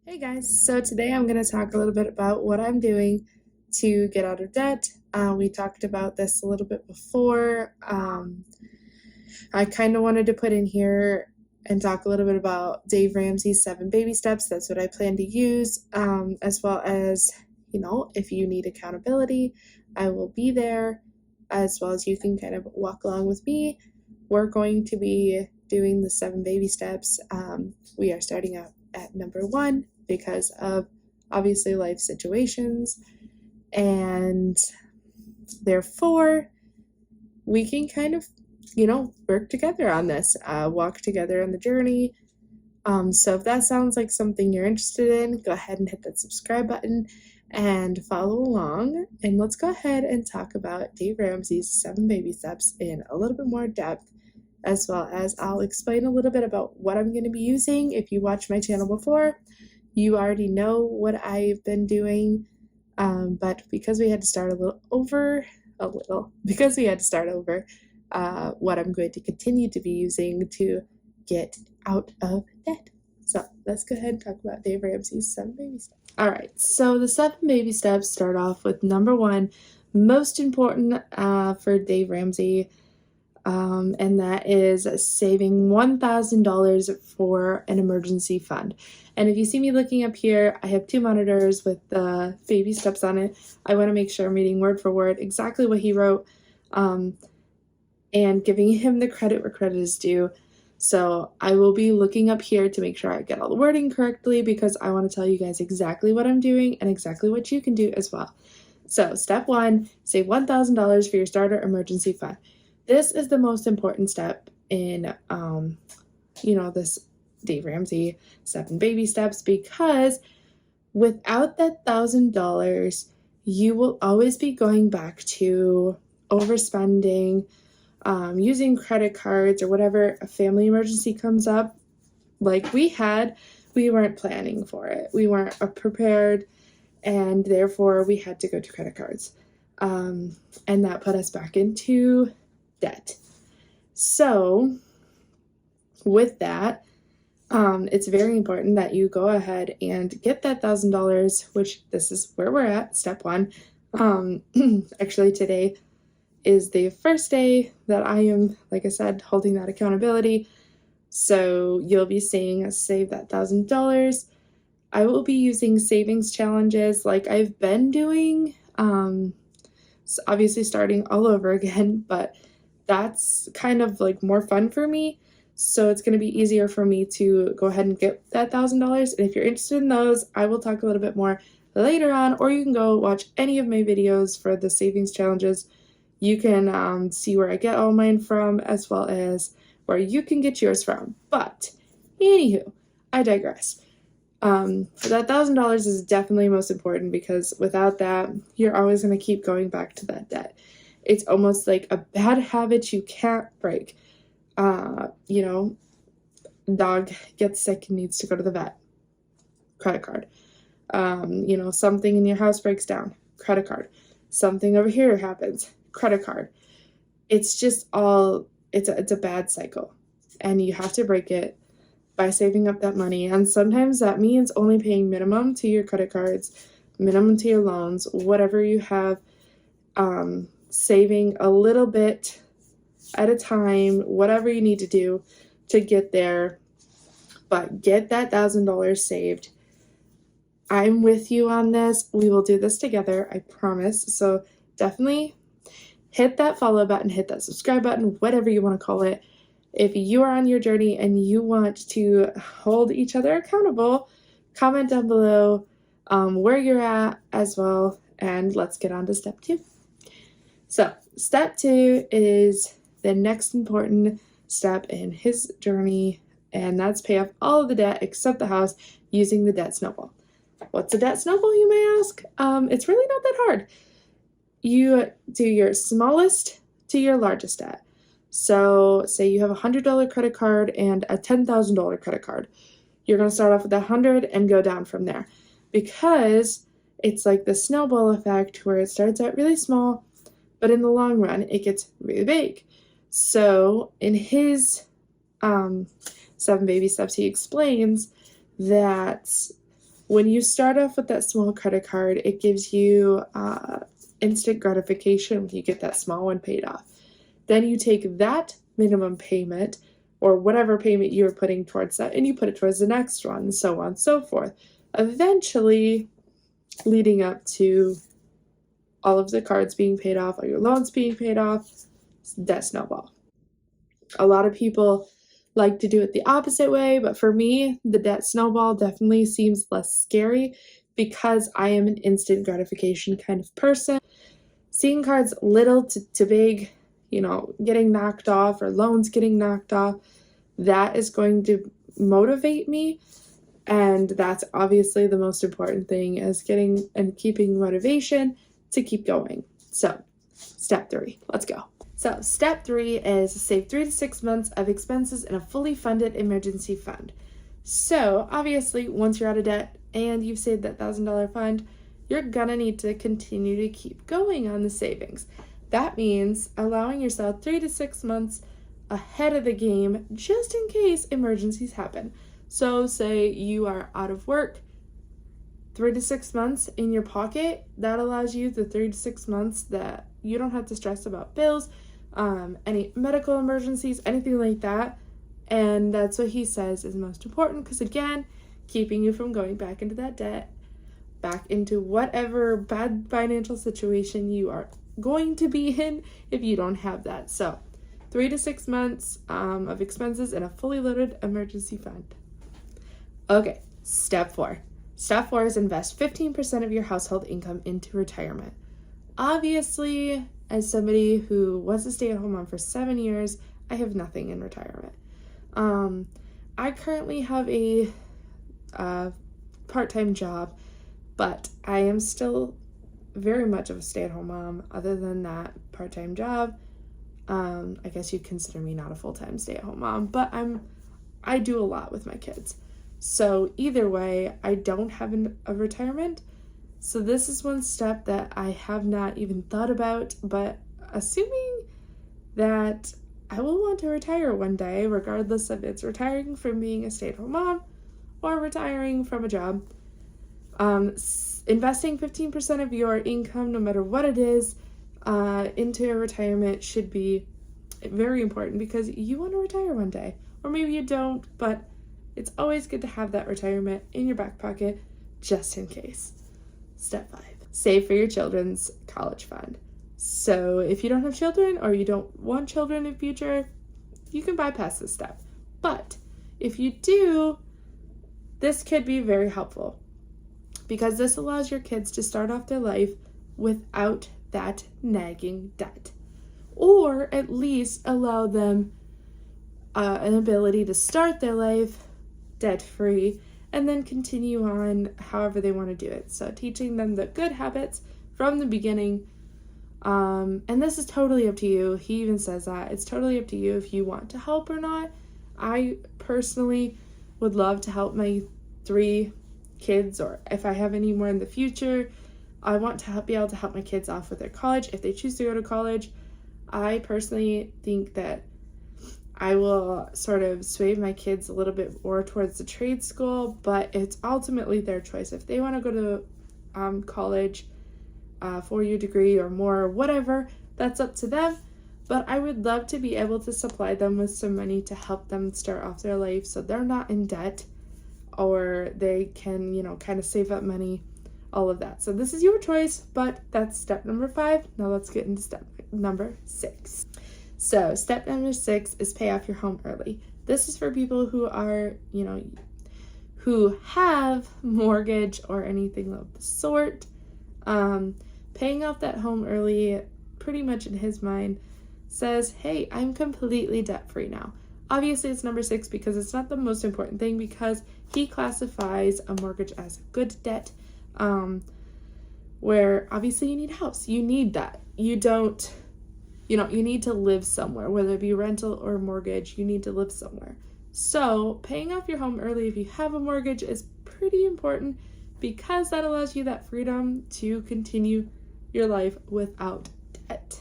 Hey guys, so today I'm going to talk a little bit about what I'm doing to get out of debt. We talked about this a little bit before. I kind of wanted to put in here and talk a little bit about Dave Ramsey's 7 baby steps. That's what I plan to use, as well as, if you need accountability, I will be there, as well as you can kind of walk along with me. We're going to be doing the 7 baby steps. We are starting out at number 1 because of obviously life situations, and therefore we can kind of work together on this, walk together on the journey. So if that sounds like something you're interested in, go ahead and hit that subscribe button and follow along, and let's go ahead and talk about Dave Ramsey's 7 baby steps in a little bit more depth, as well as I'll explain a little bit about what I'm going to be using. If you watched my channel before, you already know what I've been doing, but because we had to start what I'm going to continue to be using to get out of debt. So let's go ahead and talk about Dave Ramsey's 7 baby steps. All right, so the 7 baby steps start off with number 1, most important for Dave Ramsey, and that is saving $1,000 for an emergency fund. And if you see me looking up here, I have 2 monitors with the baby steps on it. I want to make sure I'm reading word for word exactly what he wrote, and giving him the credit where credit is due. So I will be looking up here to make sure I get all the wording correctly, because I want to tell you guys exactly what I'm doing and exactly what you can do as well. So step 1, save $1,000 for your starter emergency fund. This is the most important step in, this Dave Ramsey 7 baby steps, because without that $1,000, you will always be going back to overspending, using credit cards or whatever. A family emergency comes up like we weren't planning for it. We weren't prepared, and therefore we had to go to credit cards. And that put us back into debt. So with that, it's very important that you go ahead and get that $1,000, which this is where we're at, step 1. Actually, today is the first day that I am, like I said, holding that accountability. So you'll be seeing us save that $1,000. I will be using savings challenges like I've been doing, so obviously starting all over again, but that's kind of like more fun for me. So it's going to be easier for me to go ahead and get that $1,000. And if you're interested in those, I will talk a little bit more later on, or you can go watch any of my videos for the savings challenges. You can see where I get all mine from, as well as where you can get yours from. But anywho, I digress. That $1,000 is definitely most important, because without that, you're always going to keep going back to that debt. It's almost like a bad habit you can't break. Dog gets sick and needs to go to the vet. Credit card. Something in your house breaks down. Credit card. Something over here happens. Credit card. It's just it's a bad cycle, and you have to break it by saving up that money. And sometimes that means only paying minimum to your credit cards, minimum to your loans, whatever you have, saving a little bit at a time, whatever you need to do to get there. But get that $1,000 saved. I'm with you on this. We will do this together, I promise. So definitely hit that follow button, hit that subscribe button, whatever you want to call it. If you are on your journey and you want to hold each other accountable, comment down below where you're at as well, and let's get on to step 2. So step 2 is the next important step in his journey, and that's pay off all of the debt except the house using the debt snowball. What's a debt snowball, you may ask? It's really not that hard. You do your smallest to your largest debt. So say you have a $100 credit card and a $10,000 credit card. You're going to start off with $100 and go down from there, because it's like the snowball effect where it starts out really small, but in the long run, it gets really big. So in his 7 baby steps, he explains that when you start off with that small credit card, it gives you instant gratification when you get that small one paid off. Then you take that minimum payment or whatever payment you're putting towards that and you put it towards the next one, and so on and so forth. Eventually leading up to all of the cards being paid off, all your loans being paid off, debt snowball. A lot of people like to do it the opposite way, but for me, the debt snowball definitely seems less scary because I am an instant gratification kind of person. Seeing cards little to big, getting knocked off or loans getting knocked off, that is going to motivate me. And that's obviously the most important thing, is getting and keeping motivation to keep going. So, step 3, let's go. So, step 3 is save 3 to 6 months of expenses in a fully funded emergency fund. So, obviously, once you're out of debt and you've saved that $1,000 fund, you're gonna need to continue to keep going on the savings. That means allowing yourself 3 to 6 months ahead of the game just in case emergencies happen. So, say you are out of work, 3 to 6 months in your pocket, that allows you the 3 to 6 months that you don't have to stress about bills, any medical emergencies, anything like that. And that's what he says is most important, because again, keeping you from going back into that debt, back into whatever bad financial situation you are going to be in if you don't have that. So 3 to 6 months of expenses in a fully loaded emergency fund. Okay, step 4. Step 4 is invest 15% of your household income into retirement. Obviously, as somebody who was a stay-at-home mom for 7 years, I have nothing in retirement. I currently have a part-time job, but I am still very much of a stay-at-home mom. Other than that part-time job, I guess you'd consider me not a full-time stay-at-home mom, but I do a lot with my kids. So either way, I don't have a retirement. So this is one step that I have not even thought about, but assuming that I will want to retire one day, regardless if it's retiring from being a stay-at-home mom or retiring from a job, investing 15% of your income, no matter what it is, into a retirement should be very important, because you want to retire one day. Or maybe you don't, but it's always good to have that retirement in your back pocket just in case. Step 5, save for your children's college fund. So if you don't have children or you don't want children in the future, you can bypass this step. But if you do, this could be very helpful, because this allows your kids to start off their life without that nagging debt, or at least allow them an ability to start their life debt-free and then continue on however they want to do it. So teaching them the good habits from the beginning. And this is totally up to you. He even says that it's totally up to you if you want to help or not. I personally would love to help my 3 kids, or if I have any more in the future, I want to be able to help my kids off with their college if they choose to go to college. I personally think that I will sort of sway my kids a little bit more towards the trade school, but it's ultimately their choice. If they want to go to college, 4-year degree or more, or whatever, that's up to them. But I would love to be able to supply them with some money to help them start off their life so they're not in debt, or they can, kind of save up money, all of that. So this is your choice, but that's step number 5. Now let's get into step number 6. So step number 6 is pay off your home early. This is for people who are, who have mortgage or anything of the sort. Paying off that home early, pretty much in his mind, says, hey, I'm completely debt-free now. Obviously, it's number 6 because it's not the most important thing, because he classifies a mortgage as a good debt, where obviously you need a house. You need that. You don't... you need to live somewhere, whether it be rental or mortgage, you need to live somewhere. So paying off your home early if you have a mortgage is pretty important, because that allows you that freedom to continue your life without debt.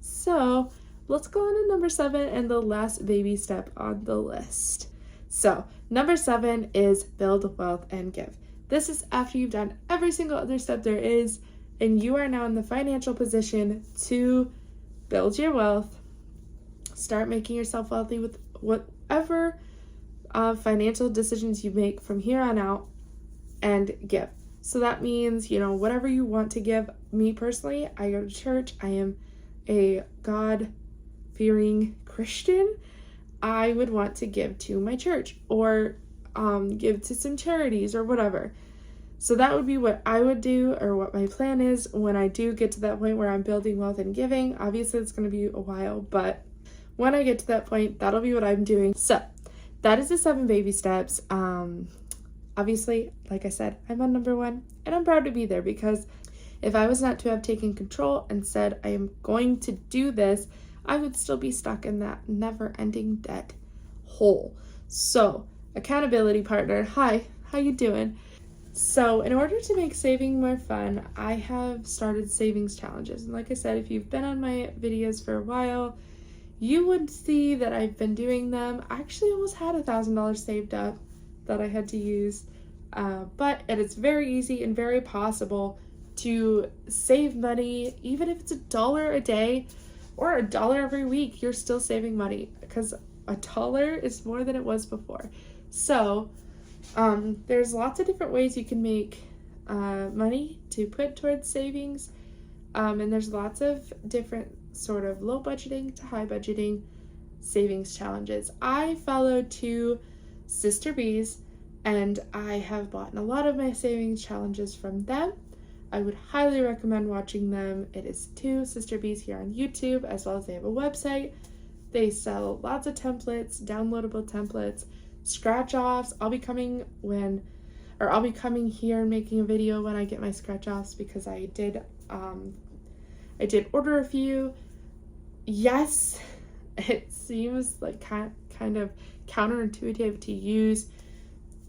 So let's go on to number 7 and the last baby step on the list. So number 7 is build wealth and give. This is after you've done every single other step there is, and you are now in the financial position to build your wealth, start making yourself wealthy with whatever financial decisions you make from here on out, and give. So that means, whatever you want to give. Me personally, I go to church. I am a God-fearing Christian. I would want to give to my church or give to some charities or whatever. So that would be what I would do, or what my plan is when I do get to that point where I'm building wealth and giving. Obviously, it's going to be a while, but when I get to that point, that'll be what I'm doing. So that is the 7 baby steps. Obviously, like I said, I'm on number 1, and I'm proud to be there, because if I was not to have taken control and said, I am going to do this, I would still be stuck in that never-ending debt hole. So, accountability partner, hi, how you doing? So, in order to make saving more fun, I have started savings challenges. And like I said, if you've been on my videos for a while, you would see that I've been doing them. I actually almost had $1,000 saved up that I had to use. But it's very easy and very possible to save money. Even if it's $1 a day or $1 every week, you're still saving money, because $1 is more than it was before. So there's lots of different ways you can make money to put towards savings. And there's lots of different sort of low budgeting to high budgeting savings challenges. I follow 2 Sister Bees, and I have bought a lot of my savings challenges from them. I would highly recommend watching them. It is 2 Sister Bees here on YouTube, as well as they have a website. They sell lots of templates, downloadable templates, scratch offs. I'll be coming here and making a video when I get my scratch offs, because I did order a few. Yes, it seems like kind of counterintuitive to use,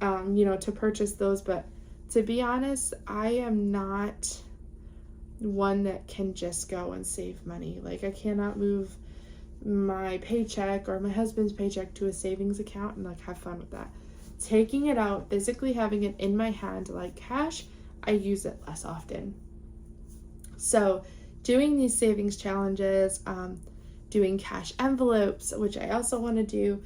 to purchase those, but to be honest, I am not one that can just go and save money. Like, I cannot move my paycheck or my husband's paycheck to a savings account and have fun with that. Taking it out, physically having it in my hand like cash, I use it less often. So doing these savings challenges, doing cash envelopes, which I also want to do,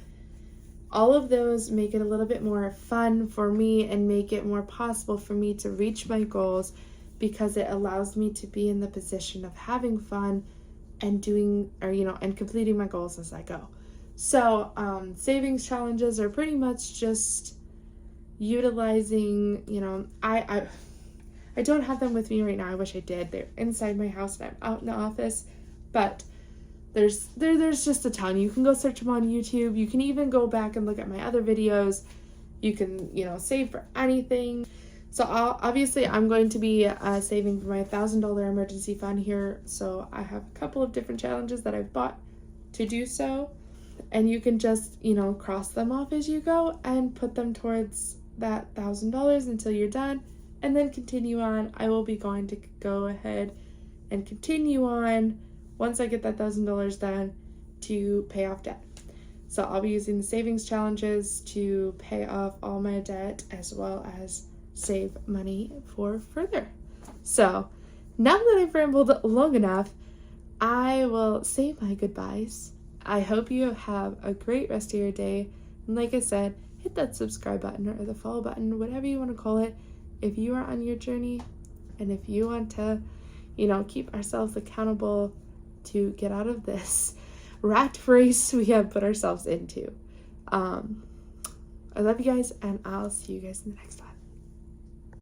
all of those make it a little bit more fun for me and make it more possible for me to reach my goals, because it allows me to be in the position of having fun and and completing my goals as I go. So savings challenges are pretty much just utilizing, I don't have them with me right now. I wish I did. They're inside my house and I'm out in the office, but there's just a ton. You can go search them on YouTube. You can even go back and look at my other videos. You can, save for anything. So obviously I'm going to be saving for my $1,000 emergency fund here. So I have a couple of different challenges that I've bought to do so. And you can just, cross them off as you go and put them towards that $1,000 until you're done, and then continue on. I will be going to go ahead and continue on once I get that $1,000 done to pay off debt. So I'll be using the savings challenges to pay off all my debt, as well as save money for further. So now that I've rambled long enough, I will say my goodbyes. I hope you have a great rest of your day. And like I said, hit that subscribe button or the follow button, whatever you want to call it, if you are on your journey and if you want to, keep ourselves accountable to get out of this rat race we have put ourselves into. I love you guys, and I'll see you guys in the next one.